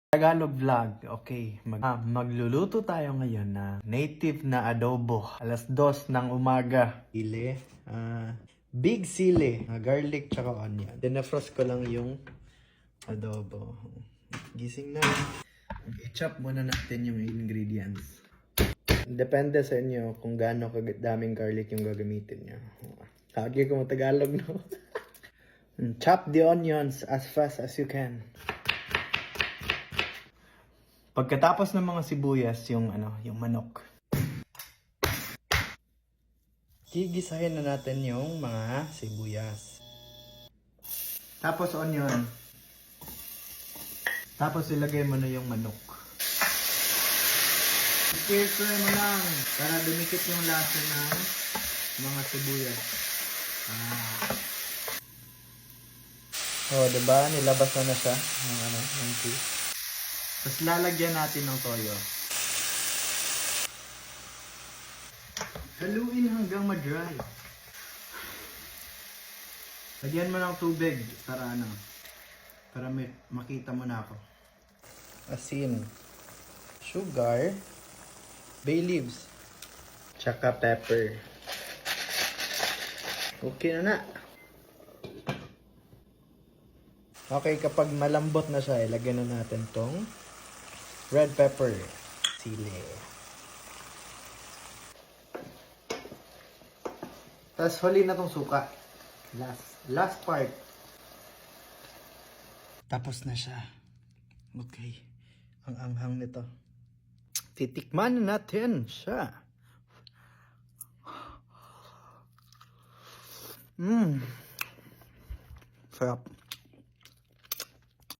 Tagalog vlog, okay. Magluluto tayo ngayon na native na adobo. 2:00 ng umaga. Sili, big sili, garlic tsaka onion. Dinafrost ko lang yung adobo. Gising na. I-chop muna natin yung ingredients. Depende sa inyo kung gaano kadaming garlic yung gagamitin nyo. Lagi ko Tagalog, no? Chop the onions as fast as you can. Pagkatapos ng mga sibuyas, yung manok. Gigisahin na natin yung mga sibuyas. Tapos onion. Tapos ilagay mo na yung manok. Stir-fry mo lang para dumikit yung lasa ng mga sibuyas. Oh, diba? Nilabas na siya ng cheese. Tapos lalagyan natin ng toyo. Haluin hanggang ma-dry. Lagyan mo ng tubig para makita mo na ako. Asin, sugar, bay leaves, tsaka pepper. Okay na. Okay, kapag malambot na siya, ilagyan na natin tong red pepper, sili. Tapos huli na tong suka. Last part. Tapos na siya. Okay. Ang anghang nito. Titikman natin siya. Sarap.